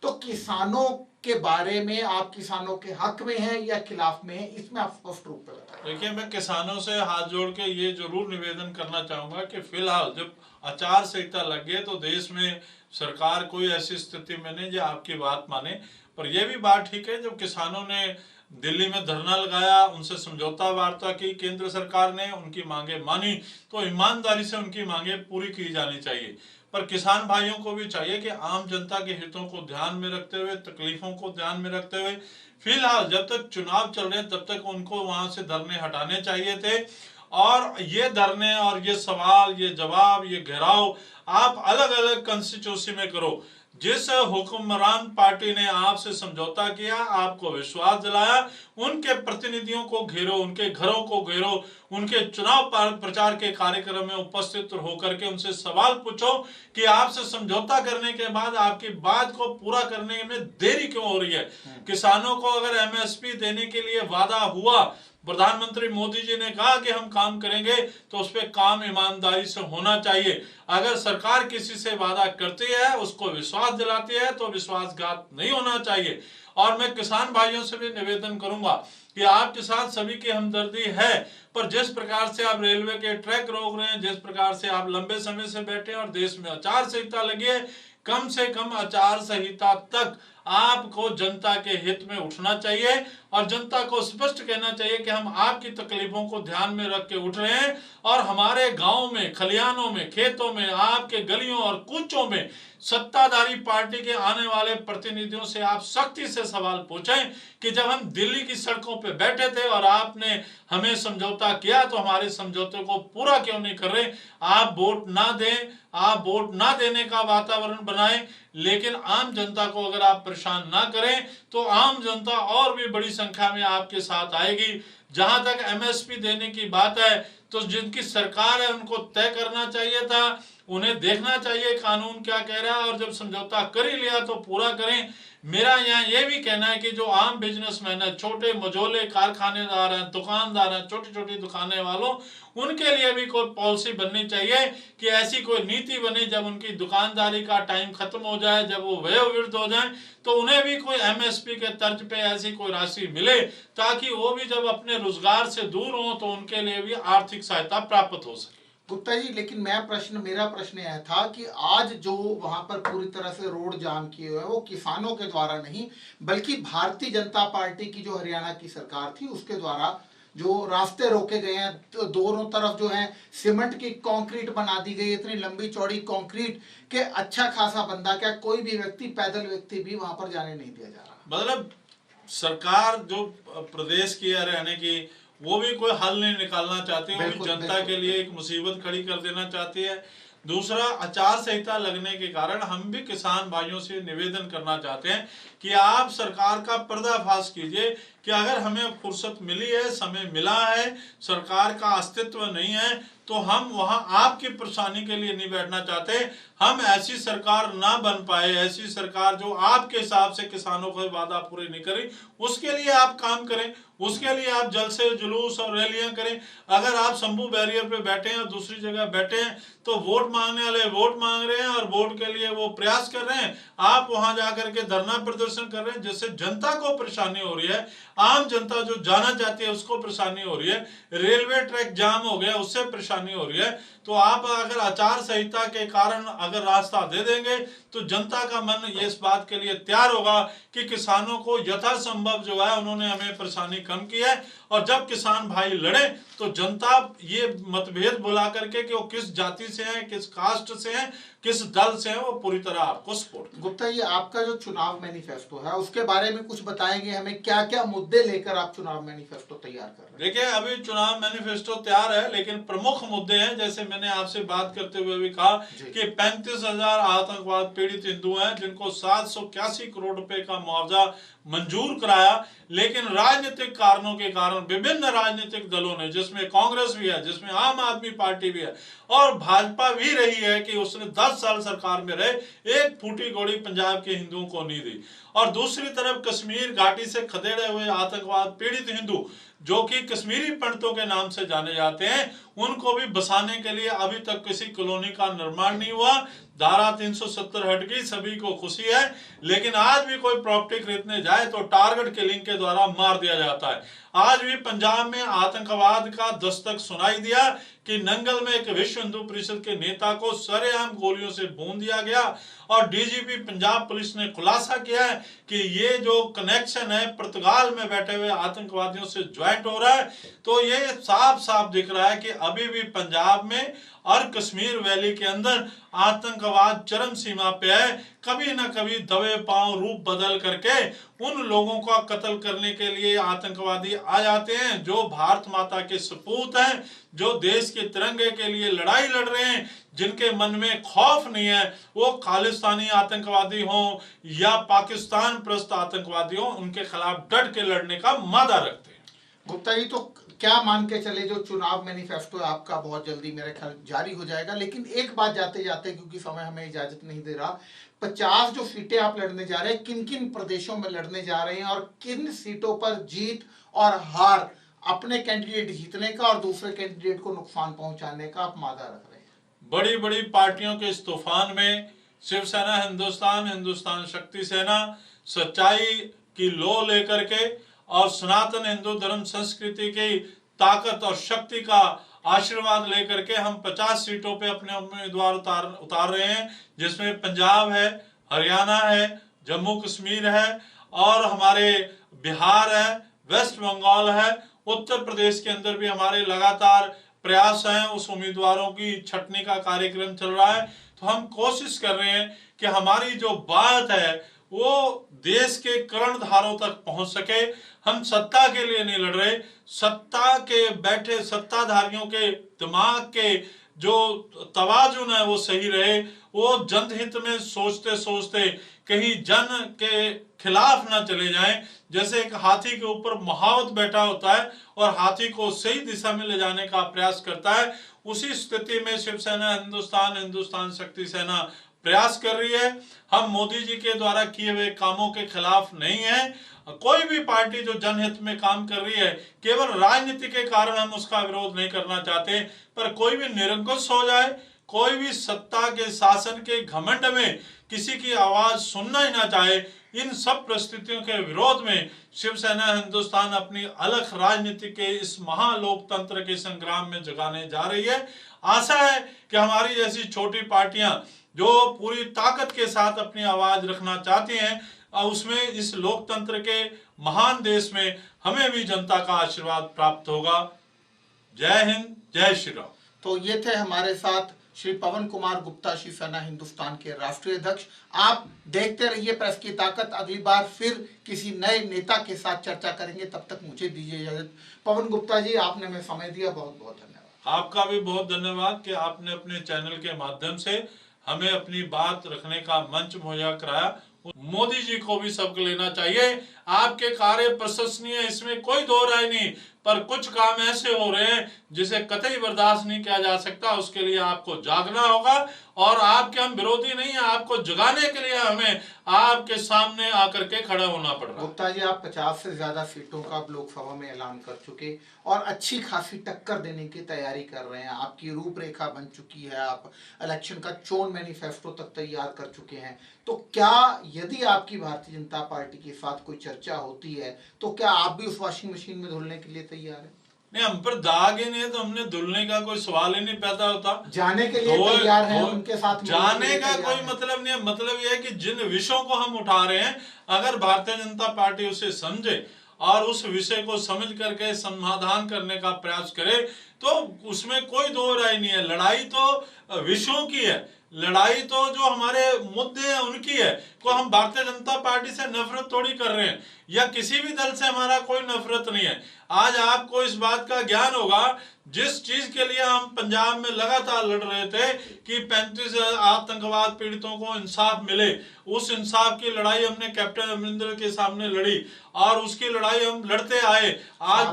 तो किसानों के बारे में आप किसानों के हक में हैं या खिलाफ में हैं, इसमें आप स्पष्ट रूप से बताएं। देखिए, मैं किसानों से हाथ जोड़ के ये जरूर निवेदन करना चाहूंगा कि फिलहाल जब आचार संहिता लग गई तो देश में सरकार कोई ऐसी स्थिति में नहीं जो आपकी बात माने। पर यह भी बात ठीक है, जब किसानों ने दिल्ली में धरना लगाया, उनसे समझौता वार्ता की केंद्र सरकार ने, उनकी मांगे मानी, तो ईमानदारी से उनकी मांगे पूरी की जानी चाहिए। पर किसान भाइयों को भी चाहिए कि आम जनता के हितों को ध्यान में रखते हुए, तकलीफों को ध्यान में रखते हुए, फिलहाल जब तक चुनाव चल रहे हैं तब तक उनको वहां से धरने हटाने चाहिए थे। और ये धरने और ये सवाल, ये जवाब, ये घेराव आप अलग अलग कंस्टिट्यूंसी में करो। जिस हुक्मरान पार्टी ने आपसे समझौता किया, आपको विश्वास दिलाया, उनके प्रतिनिधियों को घेरो, उनके घरों को घेरो, उनके चुनाव प्रचार के कार्यक्रम में उपस्थित होकर के उनसे सवाल पूछो कि आपसे समझौता करने के बाद आपकी बात को पूरा करने में देरी क्यों हो रही है। किसानों को अगर एमएसपी देने के लिए वादा हुआ, प्रधानमंत्री मोदी जी ने कहा कि हम काम करेंगे, तो उस पर काम ईमानदारी से होना चाहिए। अगर सरकार किसी से वादा करती है, उसको विश्वास दिलाती है, तो विश्वासघात नहीं होना चाहिए। और मैं किसान भाइयों से भी निवेदन करूंगा कि आपके साथ सभी की हमदर्दी है, पर जिस प्रकार से आप रेलवे के ट्रैक रोक रहे हैं, जिस प्रकार से आप लंबे समय से बैठे हैं और देश में आचार संहिता लगी है, कम से कम आचार संहिता तक आपको जनता के हित में उठना चाहिए और जनता को स्पष्ट कहना चाहिए कि हम आपकी तकलीफों को ध्यान में रख के उठ रहे हैं। और हमारे गांव में, खलियानों में, खेतों में, आपके गलियों और कूचों में सत्ताधारी पार्टी के आने वाले प्रतिनिधियों से आप सख्ती से सवाल पूछें कि जब हम दिल्ली की सड़कों पे बैठे थे और आपने हमें समझौता किया, तो हमारे समझौते को पूरा क्यों नहीं कर रहे। आप वोट ना दें, आप वोट ना देने का वातावरण बनाएं, लेकिन आम जनता को अगर आप परेशान ना करें तो आम जनता और भी बड़ी संख्या में आपके साथ आएगी। जहां तक एमएसपी देने की बात है, तो जिनकी सरकार है उनको तय करना चाहिए था, उन्हें देखना चाहिए कानून क्या कह रहा है, और जब समझौता कर ही लिया तो पूरा करें। मेरा यहाँ ये भी कहना है कि जो आम बिजनेसमैन है, छोटे मझोले कारखानेदार हैं, दुकानदार हैं, छोटी छोटी दुकानें वालों, उनके लिए भी कोई पॉलिसी बननी चाहिए कि ऐसी कोई नीति बने, जब उनकी दुकानदारी का टाइम खत्म हो जाए, जब वो वयोवृद्ध हो जाए, तो उन्हें भी कोई एमएसपी के तर्ज पे ऐसी कोई राशि मिले, ताकि वो भी जब अपने रोजगार से दूर हो तो उनके लिए भी आर्थिक सहायता प्राप्त हो सके। गुप्ता जी, लेकिन मेरा प्रश्न यह था कि आज जो वहां पर पूरी तरह से रोड जाम किए हुए हैं वो किसानों के द्वारा नहीं, बल्कि भारतीय जनता पार्टी की जो हरियाणा की सरकार थी उसके द्वारा जो रास्ते रोके गए हैं, तो दोनों तरफ जो है सीमेंट की कंक्रीट बना दी गई, इतनी लंबी चौड़ी कंक्रीट के अच्छा खासा बंदा क्या कोई भी व्यक्ति, पैदल व्यक्ति भी वहां पर जाने नहीं दिया जा रहा। मतलब सरकार जो प्रदेश की है रहने की, वो भी कोई हल नहीं निकालना चाहती, वो भी जनता के लिए एक मुसीबत खड़ी कर देना चाहती है। दूसरा, आचार संहिता लगने के कारण हम भी किसान भाइयों से निवेदन करना चाहते हैं कि आप सरकार का पर्दाफाश कीजिए कि अगर हमें फुर्सत मिली है, समय मिला है, सरकार का अस्तित्व नहीं है, तो हम वहां आपकी परेशानी के लिए नहीं बैठना चाहते। हम ऐसी सरकार ना बन पाए, ऐसी सरकार जो आपके हिसाब से किसानों को वादा पूरे नहीं करी, उसके लिए आप काम करें, उसके लिए आप जल्द से जुलूस और रैलियां करें। अगर आप शंभू बैरियर पे बैठे हैं और दूसरी जगह बैठे हैं तो वोट मांगने वाले वोट मांग रहे हैं और वोट के लिए वो प्रयास कर रहे हैं, आप वहां जाकर के धरना प्रदर्शन कर रहे हैं, जिससे जनता को परेशानी हो रही है। आम जनता जो जाना चाहती है उसको परेशानी हो रही है, रेलवे ट्रैक जाम हो गया उससे परेशानी हो रही है। तो आप अगर आचार संहिता के कारण अगर रास्ता दे देंगे तो जनता का मन ये इस बात के लिए तैयार होगा कि किसानों को यथासंभव जो है उन्होंने हमें परेशानी कम की है। और जब किसान भाई लड़े तो जनता ये मतभेद भुला करके कि वो किस जाति से हैं, किस कास्ट से हैं, किस दल से हैं, वो पूरी तरह आपको सपोर्ट। गुप्ता जी, आपका जो चुनाव मैनिफेस्टो है उसके बारे में कुछ बताएंगे हमें, क्या क्या मुद्दे लेकर आप चुनाव मैनिफेस्टो तैयार कर रहे हैं? देखिए, अभी चुनाव मैनिफेस्टो तैयार है, लेकिन प्रमुख मुद्दे हैं, जैसे मैंने आपसे बात करते हुए भी कहा कि 35,000 आतंकवाद पीड़ित हिंदू हैं जिनको 781 करोड़ रुपए का मुआवजा मंजूर कराया, लेकिन राजनीतिक कारणों के कारण विभिन्न राजनीतिक दलों ने, जिसमें कांग्रेस भी है, जिसमें आम आदमी पार्टी भी है और भाजपा भी रही है कि उसने 10 साल सरकार में रहे, एक फूटी गोली पंजाब के हिंदुओं को नहीं दी। और दूसरी तरफ कश्मीर घाटी से खदेड़े हुए आतंकवाद पीड़ित हिंदू जो कि कश्मीरी पंडितों के नाम से जाने जाते हैं, उनको भी बसाने के लिए अभी तक किसी कॉलोनी का निर्माण नहीं हुआ। धारा 370 हट गई, सभी को खुशी है, लेकिन आज भी कोई प्रॉपर्टी खरीदने जाए तो टारगेट किलिंग के द्वारा मार दिया जाता है। आज भी पंजाब में आतंकवाद का दस्तक सुनाई दिया कि नंगल में एक विश्व हिंदू परिषद के नेता को सरेआम गोलियों से भून दिया गया और डीजीपी पंजाब पुलिस ने खुलासा किया है कि ये जो कनेक्शन है पुर्तगाल में बैठे हुए आतंकवादियों से ज्वाइंट हो रहा है। तो ये साफ साफ दिख रहा है कि अभी भी पंजाब में और कश्मीर वैली के अंदर आतंकवाद चरम सीमा पे है। कभी ना कभी दबे पांव रूप बदल करके उन लोगों का कत्ल करने के लिए आतंकवादी आ जाते हैं जो भारत माता के सपूत हैं, जो देश के तिरंगे के लिए लड़ाई लड़ रहे हैं, जिनके मन में खौफ नहीं है, वो खालिस्तानी आतंकवादी हो या पाकिस्तान प्रस्त आतंकवादी हो, उनके खिलाफ डट के लड़ने का मादा रखते हैं। गुप्ता जी, तो क्या मान के चले जो चुनाव मैनिफेस्टो आपका बहुत जल्दी मेरे ख्याल जारी हो जाएगा, लेकिन एक बात जाते जाते, क्योंकि समय हमें इजाजत नहीं दे रहा, 50 जो सीटें आप लड़ने जा रहे हैं, किन किन प्रदेशों में लड़ने जा रहे हैं और किन सीटों पर जीत और हार अपने कैंडिडेट जीतने का और दूसरे कैंडिडेट को नुकसान पहुंचाने का आप मादा रख रहे हैं? बड़ी बड़ी पार्टियों के इस तूफान में शिवसेना हिंदुस्तान, हिंदुस्तान शक्ति सेना सच्चाई की लो लेकर के और सनातन हिंदू धर्म संस्कृति की ताकत और शक्ति का आशीर्वाद लेकर के हम 50 सीटों पे अपने उम्मीदवार उतार रहे हैं, जिसमें पंजाब है, हरियाणा है, जम्मू कश्मीर है और हमारे बिहार है, वेस्ट बंगाल है, उत्तर प्रदेश के अंदर भी हमारे लगातार प्रयास हैं, उस उम्मीदवारों की छटनी का कार्यक्रम चल रहा है। तो हम कोशिश कर रहे हैं कि हमारी जो बात है वो देश के कर्णधारों तक पहुंच सके। हम सत्ता के लिए नहीं लड़ रहे, सत्ता के बैठे सत्ताधारियों के दिमाग के जो तवाजुन है वो सही रहे, वो जनहित में सोचते सोचते कहीं जन के खिलाफ ना चले जाएं। जैसे एक हाथी के ऊपर महावत बैठा होता है और हाथी को सही दिशा में ले जाने का प्रयास करता है, उसी स्थिति में शिवसेना हिंदुस्तान, हिंदुस्तान शक्ति सेना प्रयास कर रही है। हम मोदी जी के द्वारा किए हुए कामों के खिलाफ नहीं है। कोई भी पार्टी जो जनहित में काम कर रही है, केवल राजनीति के कारण हम उसका विरोध नहीं करना चाहते, पर कोई भी निरंकुश हो जाए, कोई भी सत्ता के शासन के घमंड में किसी की आवाज सुनना ही ना चाहे, इन सब परिस्थितियों के विरोध में शिवसेना हिंदुस्तान अपनी अलग राजनीति के इस महालोकतंत्र के संग्राम में जगाने जा रही है। आशा है कि हमारी जैसी छोटी पार्टियां जो पूरी ताकत के साथ अपनी आवाज रखना चाहती हैं, उसमें इस लोकतंत्र के महान देश में हमें भी जनता का आशीर्वाद प्राप्त होगा। जय हिंद, जय श्री राम। तो ये थे हमारे साथ श्री पवन कुमार गुप्ता, शिवसेना हिंदुस्तान के राष्ट्रीय अध्यक्ष। आप देखते रहिए प्रेस की ताकत। अगली बार फिर किसी नए नेता के साथ चर्चा करेंगे, तब तक मुझे दीजिए इजाजत। पवन गुप्ता जी, आपने हमें समय दिया, बहुत बहुत धन्यवाद। आपका भी बहुत धन्यवाद कि आपने अपने चैनल के माध्यम से हमें अपनी बात रखने का मंच मुहैया कराया। मोदी जी को भी सबक लेना चाहिए। आपके कार्य प्रशंसनीय, इसमें कोई दो राय नहीं, पर कुछ काम ऐसे हो रहे हैं जिसे कतई बर्दाश्त नहीं किया जा सकता। उसके लिए आपको जागना होगा, और आपके हम विरोधी नहीं है, आपको जगाने के लिए हमें आपके सामने आकर के खड़ा होना पड़ रहा है। गुप्ता जी, आप 50 से ज्यादा सीटों का अब लोकसभा में ऐलान कर चुके और अच्छी खासी टक्कर देने की तैयारी कर रहे हैं। आपकी रूपरेखा बन चुकी है, आप इलेक्शन का चोन मैनिफेस्टो तक तैयार कर चुके हैं। तो क्या यदि आपकी भारतीय जनता पार्टी के साथ कोई चर्चा होती है तो क्या आप भी उस वॉशिंग मशीन में धुलने के लिए तैयार हैं? नहीं, हम पर दाग ही नहीं है तो हमने धुलने का कोई सवाल ही नहीं पैदा होता। जाने के लिए तैयार हैं, उनके साथ जाने का कोई मतलब नहीं है। मतलब यह है कि जिन विषयों को हम उठा रहे हैं, अगर भारतीय जनता पार्टी उसे समझे और उस विषय को समझ करके समाधान करने का प्रयास करे तो उसमें कोई दो राय नहीं है। लड़ाई तो विषयों की है, लड़ाई तो जो हमारे मुद्दे हैं उनकी है। को हम भारतीय जनता पार्टी से नफरत थोड़ी कर रहे हैं, या किसी भी दल से हमारा कोई नफरत नहीं है। आज आपको इस बात का ज्ञान होगा, जिस चीज के लिए हम पंजाब में लगातार लड़ रहे थे कि 35 आतंकवाद पीड़ितों को इंसाफ मिले, उस इंसाफ की लड़ाई हमने कैप्टन अमरिंदर के सामने लड़ी और उसकी लड़ाई हम लड़ते आए। आज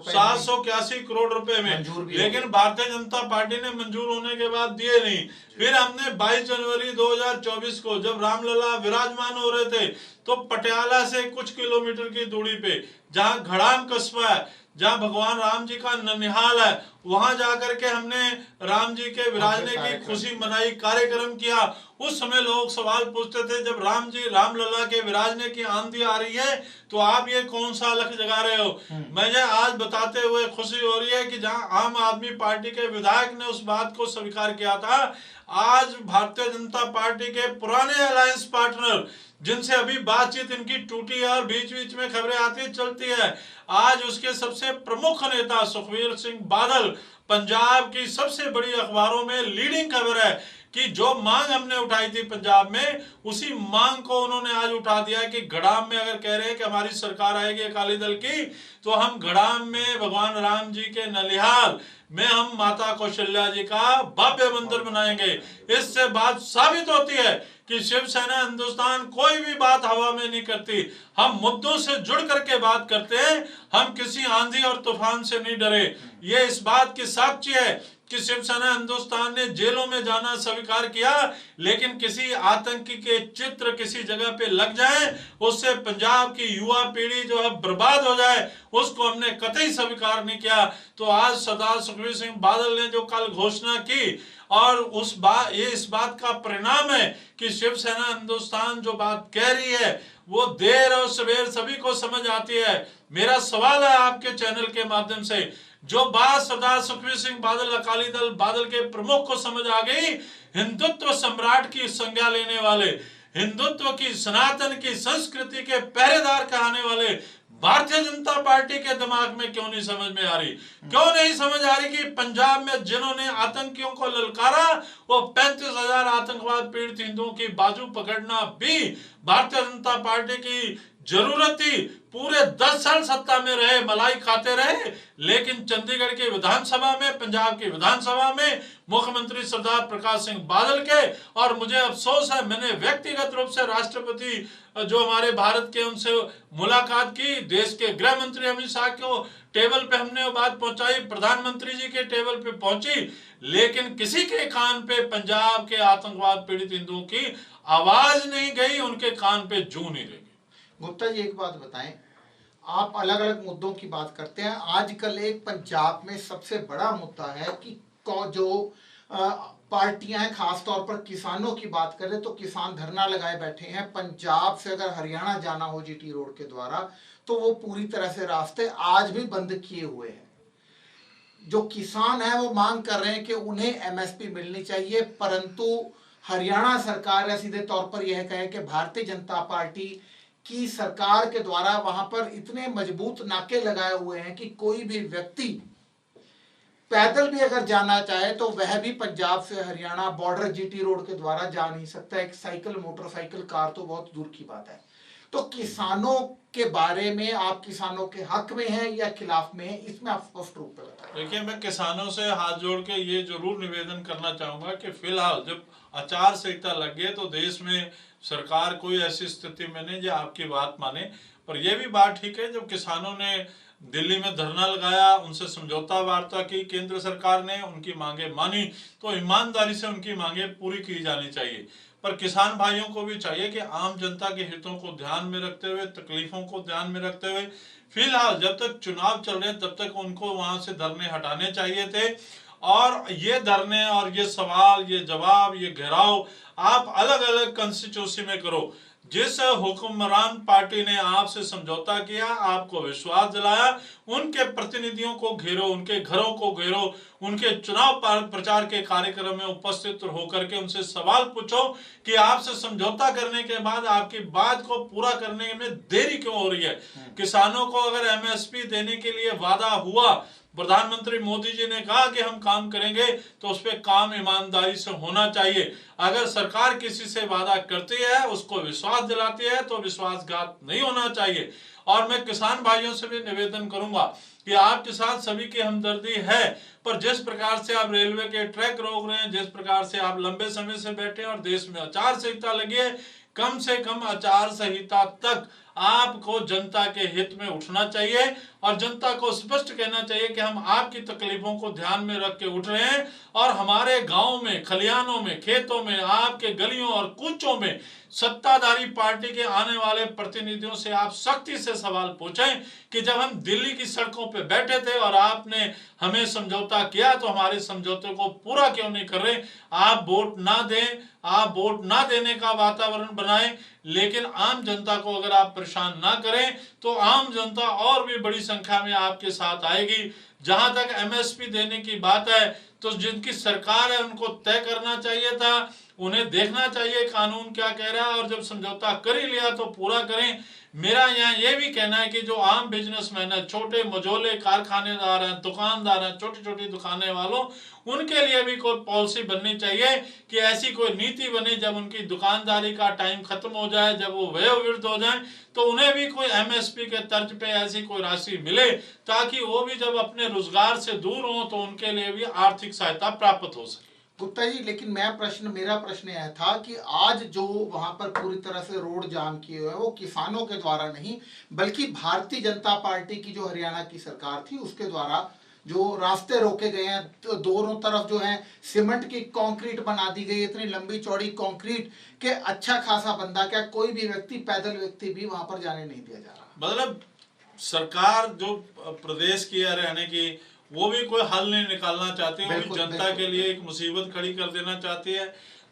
781 करोड़ रुपए में, लेकिन भारतीय जनता पार्टी ने मंजूर होने के बाद दिए नहीं। फिर हमने 22 जनवरी 2024 को जब रामलला विराजमान हो रहे थे तो पटियाला से कुछ किलोमीटर की दूरी पे जहां घड़ाम कस्बा है, जहां भगवान राम जी का ननिहाल है, वहां जाकर के हमने राम जी के विराजने की खुशी मनाई, कार्यक्रम किया। उस समय लोग सवाल पूछते थे, जब रामलला के विराजने की आंधी आ रही है तो आप ये कौन सा अलख जगा रहे हो? मुझे आज बताते हुए खुशी हो रही है कि जहां आम आदमी पार्टी के विधायक ने उस बात को स्वीकार किया था, आज भारतीय जनता पार्टी के पुराने अलायंस पार्टनर जिनसे अभी बातचीत इनकी टूटी है और बीच बीच में खबरें आती चलती है, आज उसके सबसे प्रमुख नेता सुखबीर सिंह बादल, पंजाब की सबसे बड़ी अखबारों में लीडिंग खबर है कि जो मांग हमने उठाई थी पंजाब में, उसी मांग को उन्होंने आज उठा दिया कि घड़ाम में अगर कह रहे हैं कि हमारी सरकार आएगी अकाली दल की, तो हम घड़ाम में भगवान राम जी के ननिहाल में हम माता कौशल्या जी का भव्य मंदिर बनाएंगे। इससे बात साबित होती है कि शिवसेना हिंदुस्तान कोई भी बात हवा में नहीं करती, हम मुद्दों से जुड़ करके बात करते हैं। हम किसी आंधी और तूफान से नहीं डरे। ये इस बात की साक्षी है कि शिवसेना हिंदुस्तान ने जेलों में जाना स्वीकार किया, लेकिन किसी आतंकी के चित्र किसी जगह पे लग जाए, उससे पंजाब की युवा पीढ़ी जो है बर्बाद हो जाए, उसको हमने कतई स्वीकार नहीं किया। तो आज सरदार सुखबीर सिंह बादल ने जो कल घोषणा की, और ये इस बात का परिणाम है कि शिवसेना हिंदुस्तान जो बात कह रही है वो देर और सवेर सभी को समझ आती है। मेरा सवाल है आपके चैनल के माध्यम से, जो बात सरदार सुखबीर सिंह बादल अकाली दल बादल के प्रमुख को समझ आ गई, हिंदुत्व सम्राट की संज्ञा लेने वाले, हिंदुत्व की सनातन की संस्कृति के पहरेदार कहने वाले भारतीय जनता पार्टी के दिमाग में क्यों नहीं समझ में आ रही? क्यों नहीं समझ आ रही कि पंजाब में जिन्होंने आतंकियों को ललकारा, वो 35,000 आतंकवाद पीड़ित हिंदुओं की बाजू पकड़ना भी भारतीय जनता पार्टी की जरूरत थी। पूरे 10 साल सत्ता में रहे, मलाई खाते रहे, लेकिन चंडीगढ़ की विधानसभा में, पंजाब की विधानसभा में मुख्यमंत्री सरदार प्रकाश सिंह बादल के, और मुझे अफसोस है मैंने व्यक्तिगत रूप से राष्ट्रपति जो हमारे भारत के उनसे मुलाकात की, देश के गृह मंत्री अमित शाह को टेबल पे हमने वो बात पहुंचाई, प्रधानमंत्री जी के टेबल पे पहुंची, लेकिन किसी के कान पे पंजाब के आतंकवाद पीड़ित हिंदुओं की आवाज नहीं गई, उनके कान पे जू नहीं लगी। गुप्ता जी, एक बात बताएं, आप अलग अलग मुद्दों की बात करते हैं, आजकल एक पंजाब में सबसे बड़ा मुद्दा है कि जो पार्टियां हैं, खासतौर पर किसानों की बात करें तो किसान धरना लगाए बैठे हैं। पंजाब से अगर हरियाणा जाना हो जीटी रोड के द्वारा तो वो पूरी तरह से रास्ते आज भी बंद किए हुए हैं। जो किसान है वो मांग कर रहे हैं कि उन्हें एमएसपी मिलनी चाहिए, परंतु हरियाणा सरकार है सीधे तौर पर यह कहे कि भारतीय जनता पार्टी की सरकार के द्वारा वहां पर इतने मजबूत नाके लगाए हुए हैं कि कोई भी व्यक्ति पैदल भी अगर जाना चाहे तो वह भी पंजाब से हरियाणा बॉर्डर जीटी रोड के द्वारा जा नहीं सकता। एक साइकिल, मोटरसाइकिल, कार तो बहुत दूर की बात है। तो किसानों के बारे में आप किसानों के हक में हैं या खिलाफ में हैं, इसमें आप स्पष्ट रूप में बताएं। देखिए, मैं किसानों से हाथ जोड़ के ये जरूर निवेदन करना चाहूंगा कि फिलहाल जब आचार संहिता लग गई तो देश में सरकार कोई ऐसी स्थिति में नहीं जो आपकी बात माने। पर यह भी बात ठीक है, जब किसानों ने दिल्ली में धरना लगाया, उनसे समझौता वार्ता की केंद्र सरकार ने, उनकी मांगे मानी, तो ईमानदारी से उनकी मांगे पूरी की जानी चाहिए। पर किसान भाइयों को भी चाहिए कि आम जनता के हितों को ध्यान में रखते हुए, तकलीफों को ध्यान में रखते हुए, फिलहाल जब तक चुनाव चल रहे हैं तब तक उनको वहां से धरने हटाने चाहिए थे। और ये धरने और ये सवाल, ये जवाब, ये घेराव आप अलग अलग कंस्टिट्यूंसी में करो। जिस हुक्मरान पार्टी ने आपसे समझौता किया, आपको विश्वास दिलाया, उनके प्रतिनिधियों को घेरो, उनके घरों को घेरो, उनके चुनाव प्रचार के कार्यक्रम में उपस्थित होकर के उनसे सवाल पूछो कि आपसे समझौता करने के बाद आपकी बात को पूरा करने में देरी क्यों हो रही है। किसानों को अगर एमएसपी देने के लिए वादा हुआ, प्रधानमंत्री मोदी जी ने कहा कि हम काम करेंगे, तो उस पर काम ईमानदारी से होना चाहिए। अगर सरकार किसी से वादा करती है, उसको विश्वास दिलाती है, तो विश्वासघात नहीं होना चाहिए। और मैं किसान भाइयों से भी निवेदन करूंगा कि आपके साथ सभी की हमदर्दी है, पर जिस प्रकार से आप रेलवे के ट्रैक रोक रहे हैं, जिस प्रकार से आप लंबे समय से बैठे हैं और देश में आचार संहिता लगी है, कम से कम आचार संहिता तक आपको जनता के हित में उठना चाहिए और जनता को स्पष्ट कहना चाहिए कि हम आपकी तकलीफों को ध्यान में रख के उठ रहे हैं और हमारे गांव में, खलियानों में, खेतों में, आपके गलियों और कूचों में सत्ताधारी पार्टी के आने वाले प्रतिनिधियों से आप सख्ती से सवाल पूछें कि जब हम दिल्ली की सड़कों पे बैठे थे और आपने हमें समझौता किया तो हमारे समझौते को पूरा क्यों नहीं कर रहे। आप वोट ना दें, आप वोट ना देने का वातावरण बनाएं, लेकिन आम जनता को अगर आप परेशान ना करें तो आम जनता और भी बड़ी संख्या में आपके साथ आएगी। जहां तक एमएसपी देने की बात है, तो जिनकी सरकार है उनको तय करना चाहिए था, उन्हें देखना चाहिए कानून क्या कह रहा है और जब समझौता कर ही लिया तो पूरा करें। मेरा यहाँ ये भी कहना है कि जो आम बिजनेसमैन है, छोटे मझोले कारखानेदार हैं, दुकानदार हैं, छोटी छोटी दुकानें वालों, उनके लिए भी कोई पॉलिसी बननी चाहिए कि ऐसी कोई नीति बने जब उनकी दुकानदारी का टाइम खत्म हो जाए, जब वो वयोवृद्ध हो जाए, तो उन्हें भी कोई एमएसपी के तर्ज पे ऐसी कोई राशि मिले ताकि वो भी जब अपने रोजगार से दूर हो तो उनके लिए भी आर्थिक सहायता प्राप्त हो सके। गुप्ता जी, लेकिन मेरा प्रश्न यह था कि आज जो वहां पर पूरी तरह से रोड जाम किए हुए हैं वो किसानों के द्वारा नहीं, बल्कि भारतीय जनता पार्टी की जो हरियाणा की सरकार थी उसके द्वारा जो रास्ते रोके गए हैं, तो दोनों तरफ जो है सीमेंट की कंक्रीट बना दी गई, इतनी लंबी चौड़ी कंक्रीट के अच्छा खासा बंदा क्या कोई भी व्यक्ति, पैदल व्यक्ति भी वहां पर जाने नहीं दिया जा रहा। मतलब सरकार जो प्रदेश की है रहने की, वो भी कोई हल नहीं निकालना चाहती है, वो भी जनता के लिए एक मुसीबत खड़ी कर देना चाहती है।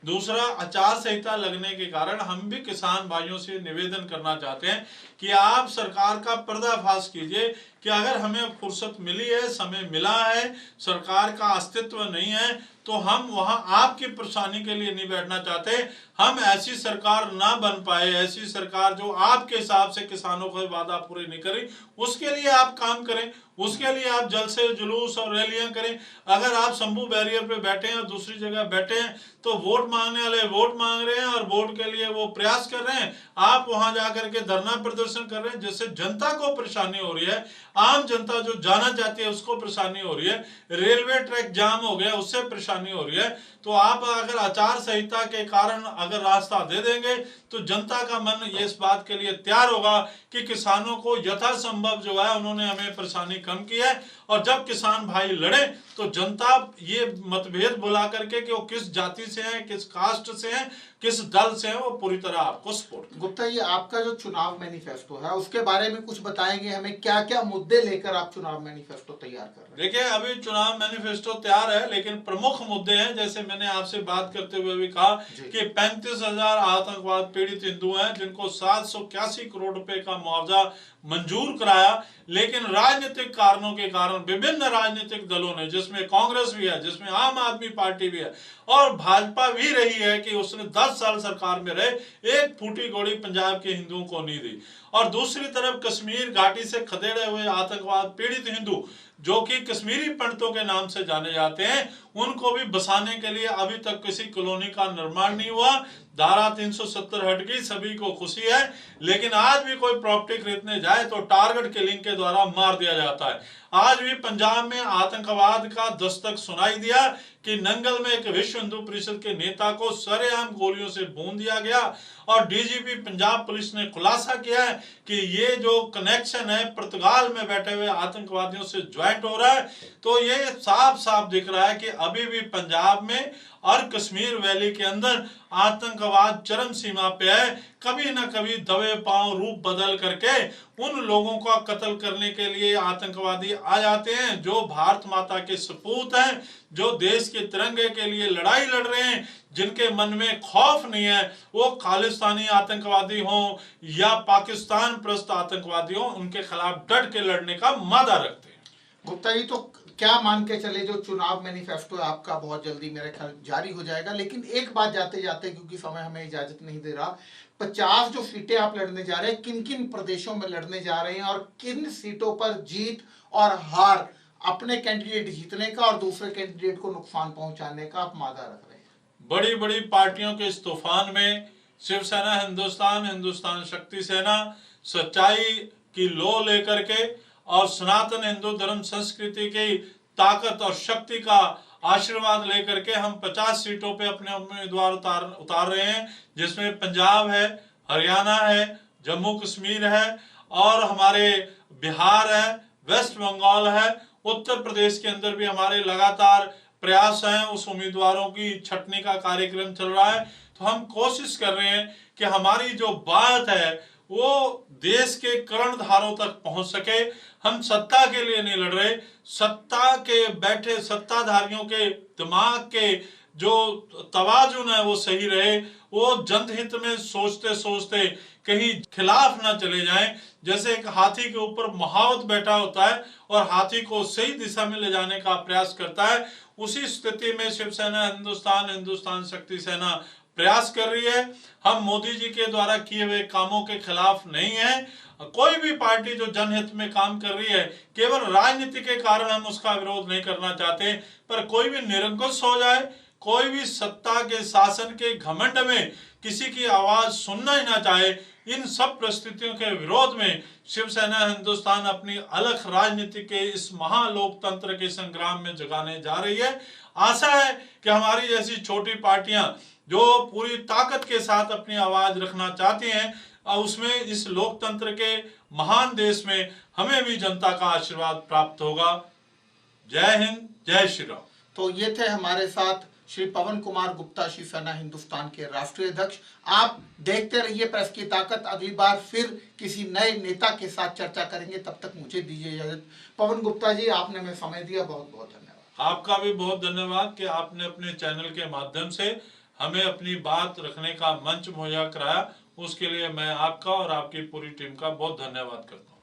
दूसरा, आचार संहिता लगने के कारण हम भी किसान भाइयों से निवेदन करना चाहते हैं कि आप सरकार का पर्दाफाश कीजिए कि अगर हमें फुर्सत मिली है, समय मिला है, सरकार का अस्तित्व नहीं है, तो हम वहां आपकी परेशानी के लिए नहीं बैठना चाहते। हम ऐसी सरकार ना बन पाए, ऐसी सरकार जो आपके हिसाब से किसानों को वादा पूरे नहीं करी, उसके लिए आप काम करें, उसके लिए आप जल्द से जुलूस और रैलियां करें। अगर आप शंभू बैरियर पे बैठे हैं और दूसरी जगह बैठे हैं तो वोट मांगने वाले वोट मांग रहे हैं और वोट के लिए वो प्रयास कर रहे हैं, आप वहां जाकर के धरना प्रदर्शन कर रहे हैं, जिससे जनता को परेशानी हो रही है। आम जनता जो जाना चाहती है उसको परेशानी हो रही है, रेलवे ट्रैक जाम हो गया उससे परेशानी हो रही है। तो आप अगर आचार संहिता के कारण अगर रास्ता दे देंगे तो जनता का मन ये इस बात के लिए तैयार होगा कि किसानों को यथासंभव जो है उन्होंने हमें परेशानी कम की है। और जब किसान भाई लड़े तो जनता ये मतभेद बुला करके कि वो किस जाति से हैं, किस कास्ट से हैं, किस दल से हैं, वो पूरी तरह आपको सपोर्ट। गुप्ता जी, आपका जो चुनाव मैनिफेस्टो है उसके बारे में कुछ बताएंगे हमें, क्या क्या मुद्दे लेकर आप चुनाव मैनिफेस्टो तैयार कर रहे हैं? देखिए, अभी चुनाव मैनिफेस्टो तैयार है, लेकिन प्रमुख मुद्दे हैं, जैसे मैंने आपसे बात करते हुए भी कहा कि 35,000 आतंकवाद पीड़ित हिंदू हैं जिनको 781 करोड़ रुपए का मुआवजा मंजूर कराया, लेकिन राजनीतिक कारणों के कारण विभिन्न राजनीतिक दलों ने, जिसमें कांग्रेस भी है, जिसमें आम आदमी पार्टी भी है और भाजपा भी रही है, कि उसने 10 साल सरकार में रहे, एक फूटी गोली पंजाब के हिंदुओं को नहीं दी। और दूसरी तरफ कश्मीर घाटी से खदेड़े हुए आतंकवाद पीड़ित हिंदू जो कि कश्मीरी पंडितों के नाम से जाने जाते हैं, उनको भी बसाने के लिए अभी तक किसी कॉलोनी का निर्माण नहीं हुआ, धारा 370 हट गई, सभी को खुशी है। लेकिन आज भी कोई प्रॉपर्टी खरीदने जाए तो टारगेट किलिंग के द्वारा मार दिया जाता है। आज भी पंजाब में आतंकवाद का दस्तक सुनाई दिया कि नंगल में एक विश्व हिंदू परिषद के नेता को सरेआम गोलियों से भून दिया गया और डीजीपी पंजाब पुलिस ने खुलासा किया है कि ये जो कनेक्शन है पुर्तगाल में बैठे हुए आतंकवादियों से ज्वाइंट हो रहा है। तो ये साफ साफ दिख रहा है कि अभी भी पंजाब में और कश्मीर वैली के अंदर आतंकवाद चरम सीमा पे है। कभी ना कभी दबे पांव रूप बदल करके उन लोगों का कत्ल करने के लिए आतंकवादी आ जाते हैं जो भारत माता के सपूत हैं, जो देश के तिरंगे के लिए लड़ाई लड़ रहे हैं, जिनके मन में खौफ नहीं है, वो खालिस्तानी आतंकवादी हो या पाकिस्तान प्रस्त आतंकवादी हो, उनके खिलाफ डट के लड़ने का मादा रखते हैं। गुप्ता जी, तो क्या मान के चले जो चुनाव मैनिफेस्टो है आपका बहुत जल्दी मेरे ख्याल जारी हो जाएगा, लेकिन एक बात जाते जाते, क्योंकि समय हमें इजाजत नहीं दे रहा, 50 जो सीटें आप लड़ने जा रहे हैं, किन किन प्रदेशों में लड़ने जा रहे हैं और किन सीटों पर जीत और हार अपने कैंडिडेट जीतने का और दूसरे कैंडिडेट को नुकसान पहुंचाने का आप मादा रख रहे हैं? बड़ी बड़ी पार्टियों के इस तूफान में शिवसेना हिंदुस्तान, हिंदुस्तान शक्ति सेना सच्चाई की लो लेकर के और सनातन हिंदू धर्म संस्कृति की ताकत और शक्ति का आशीर्वाद लेकर के हम 50 सीटों पे अपने उम्मीदवार उतार रहे हैं, जिसमें पंजाब है, हरियाणा है, जम्मू कश्मीर है और हमारे बिहार है, वेस्ट बंगाल है, उत्तर प्रदेश के अंदर भी हमारे लगातार प्रयास हैं। उस उम्मीदवारों की छटनी का कार्यक्रम चल रहा है। तो हम कोशिश कर रहे हैं कि हमारी जो बात है वो देश के कर्णधारों तक पहुंच सके। हम सत्ता के लिए नहीं लड़ रहे, सत्ता के बैठे सत्ताधारियों के दिमाग के जो तवाजुन है वो सही रहे, वो जनहित में सोचते सोचते कहीं खिलाफ ना चले जाएं। जैसे एक हाथी के ऊपर महावत बैठा होता है और हाथी को सही दिशा में ले जाने का प्रयास करता है, उसी स्थिति में शिवसेना हिंदुस्तान, हिंदुस्तान शक्ति सेना प्रयास कर रही है। हम मोदी जी के द्वारा किए हुए कामों के खिलाफ नहीं है। कोई भी पार्टी जो जनहित में काम कर रही है, केवल राजनीति के कारण हम उसका विरोध नहीं करना चाहते, पर कोई भी निरंकुश हो जाए, कोई भी सत्ता के शासन के घमंड में किसी की आवाज सुनना ही ना चाहे, इन सब परिस्थितियों के विरोध में शिवसेना हिंदुस्तान अपनी अलग राजनीति के इस महालोकतंत्र के संग्राम में जगाने जा रही है। आशा है कि हमारी जैसी छोटी पार्टियां जो पूरी ताकत के साथ अपनी आवाज रखना चाहती हैं, और उसमें इस लोकतंत्र के महान देश में हमें भी जनता का आशीर्वाद प्राप्त होगा। जय हिंद, जय श्री राम। तो ये थे हमारे साथ श्री पवन कुमार गुप्ता, शिवसेना हिंदुस्तान के राष्ट्रीय अध्यक्ष। आप देखते रहिए प्रेस की ताकत। अगली बार फिर किसी नए नेता के साथ चर्चा करेंगे, तब तक मुझे दीजिए इजाजत। पवन गुप्ता जी, आपने हमें समय दिया, बहुत बहुत धन्यवाद। आपका भी बहुत धन्यवाद कि आपने अपने चैनल के माध्यम से हमें अपनी बात रखने का मंच मुहैया कराया। उसके लिए मैं आपका और आपकी पूरी टीम का बहुत धन्यवाद करता हूँ।